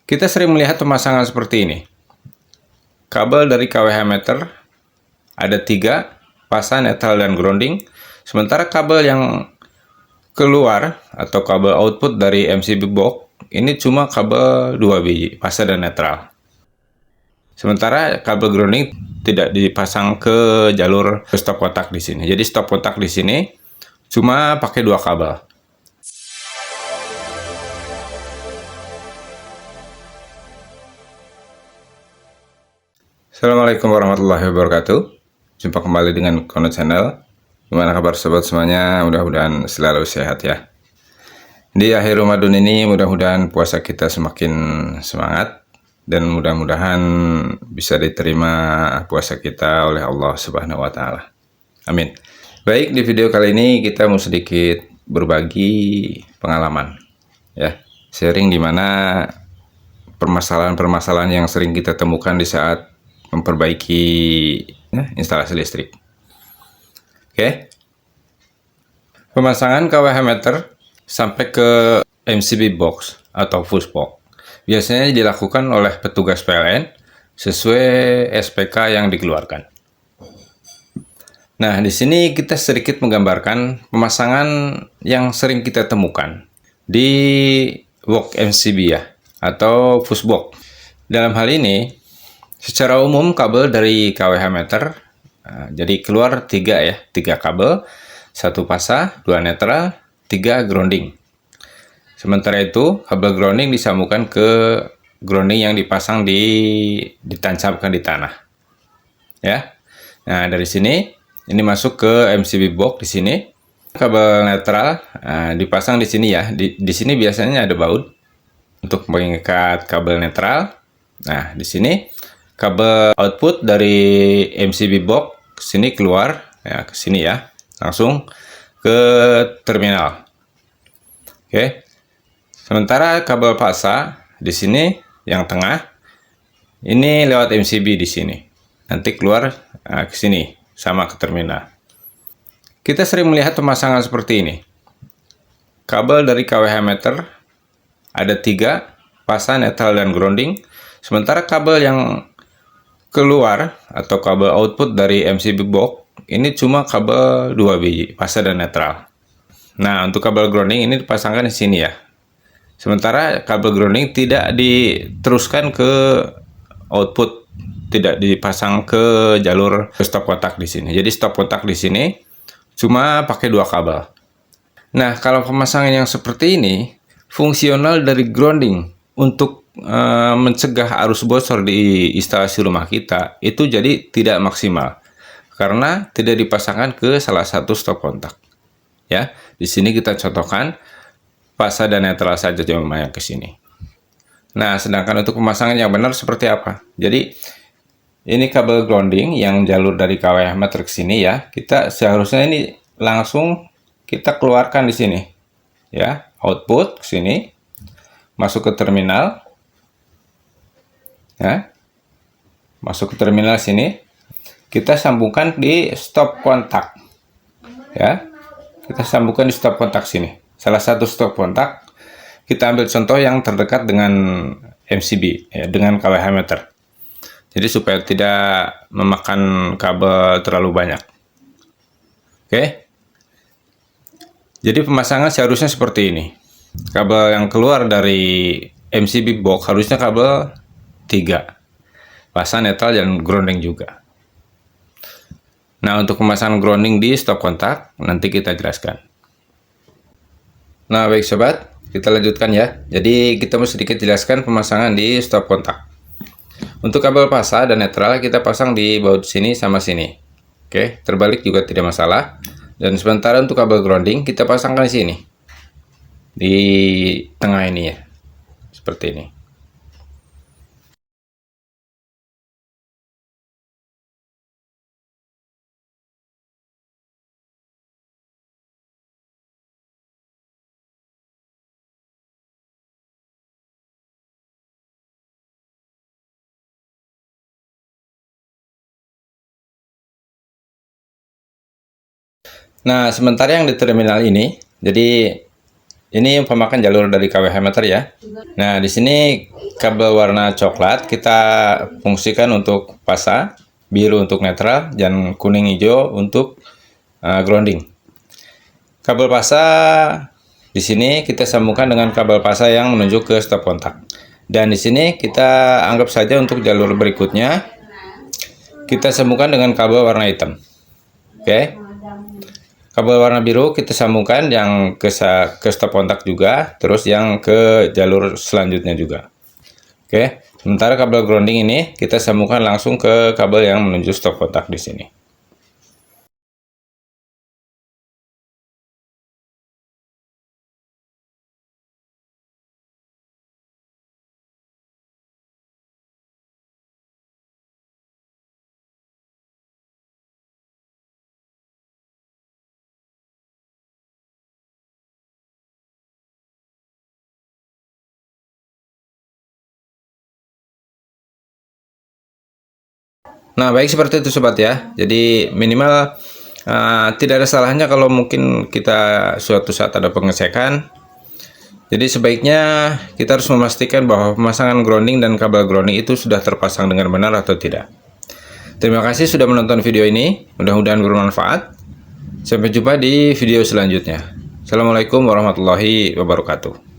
Kita sering melihat pemasangan seperti ini. Kabel dari KWH meter ada 3, fasa, netral, dan grounding. Sementara kabel yang keluar atau kabel output dari MCB box ini cuma kabel 2 biji, fasa dan netral. Sementara kabel grounding tidak dipasang ke jalur stop kontak di sini. Jadi stop kontak di sini cuma pakai 2 kabel. Assalamualaikum warahmatullahi wabarakatuh. Jumpa kembali dengan Kono Channel. Gimana kabar sobat semuanya? Mudah-mudahan selalu sehat ya. Di akhir Ramadan ini mudah-mudahan puasa kita semakin semangat dan mudah-mudahan bisa diterima puasa kita oleh Allah Subhanahu wa taala. Amin. Baik, di video kali ini kita mau sedikit berbagi pengalaman ya. Sharing di mana permasalahan-permasalahan yang sering kita temukan di saat memperbaiki instalasi listrik. Oke. Pemasangan KWH meter sampai ke MCB box atau fuse box biasanya dilakukan oleh petugas PLN sesuai SPK yang dikeluarkan. Nah, di sini kita sedikit menggambarkan pemasangan yang sering kita temukan di box MCB ya atau fuse box. Dalam hal ini secara umum kabel dari KWH meter, jadi keluar 3 ya, 3 kabel, 1 fasa, 2 netral, 3 grounding. Sementara itu kabel grounding disambungkan ke grounding yang dipasang ditancapkan di tanah. Ya. Nah, dari sini ini masuk ke MCB box di sini. Kabel netral dipasang di sini ya. Di sini biasanya ada baut untuk mengikat kabel netral. Nah, di sini kabel output dari MCB box sini keluar ya, ke sini ya, langsung ke terminal. Oke. Sementara kabel fasa di sini yang tengah ini lewat MCB di sini. Nanti keluar ke sini sama ke terminal. Kita sering melihat pemasangan seperti ini. Kabel dari KWH meter ada 3, fasa, netral, dan grounding. Sementara kabel yang keluar atau kabel output dari MCB box ini cuma kabel 2 biji, fasa dan netral. Nah, untuk kabel grounding ini dipasangkan di sini ya. Sementara kabel grounding tidak diteruskan ke output, tidak dipasang ke jalur stop kontak di sini. Jadi stop kontak di sini cuma pakai 2 kabel. Nah, kalau pemasangan yang seperti ini fungsional dari grounding untuk mencegah arus bocor di instalasi rumah kita itu jadi tidak maksimal karena tidak dipasangkan ke salah satu stop kontak. Ya, di sini kita contohkan fasa dan netral saja cuma yang ke sini. Nah, sedangkan untuk pemasangan yang benar seperti apa? Jadi ini kabel grounding yang jalur dari KWH meter ke sini ya. Kita seharusnya ini langsung kita keluarkan di sini. Ya, output ke sini masuk ke terminal. Ya, masuk ke terminal sini, kita sambungkan di stop kontak. Ya, kita sambungkan di stop kontak sini. Salah satu stop kontak, kita ambil contoh yang terdekat dengan MCB, ya, dengan KWH meter. Jadi supaya tidak memakan kabel terlalu banyak. Oke. Jadi pemasangan seharusnya seperti ini. Kabel yang keluar dari MCB box harusnya kabel 3, fasa, netral, dan grounding juga. Nah, untuk pemasangan grounding di stop kontak nanti kita jelaskan. Nah, baik sobat, kita lanjutkan ya. Jadi kita mau sedikit jelaskan pemasangan di stop kontak. Untuk kabel fasa dan netral kita pasang di baut sini sama sini. Oke, terbalik juga tidak masalah. Dan sementara untuk kabel grounding kita pasangkan di sini, di tengah ini ya, seperti ini. Nah, sementara yang di terminal ini, jadi ini pemakaian jalur dari KWH meter ya. Nah, di sini kabel warna coklat kita fungsikan untuk pasa, biru untuk netral, dan kuning hijau untuk grounding. Kabel pasa di sini kita sambungkan dengan kabel pasa yang menuju ke stop kontak. Dan di sini kita anggap saja untuk jalur berikutnya kita sambungkan dengan kabel warna hitam. Oke. Kabel warna biru kita sambungkan yang ke stop kontak juga, terus yang ke jalur selanjutnya juga. Oke. Sementara kabel grounding ini kita sambungkan langsung ke kabel yang menuju stop kontak di sini. Nah, baik seperti itu sobat ya. Jadi minimal tidak ada salahnya kalau mungkin kita suatu saat ada pengecekan. Jadi sebaiknya kita harus memastikan bahwa pemasangan grounding dan kabel grounding itu sudah terpasang dengan benar atau tidak. Terima kasih sudah menonton video ini. Mudah-mudahan bermanfaat. Sampai jumpa di video selanjutnya. Assalamualaikum warahmatullahi wabarakatuh.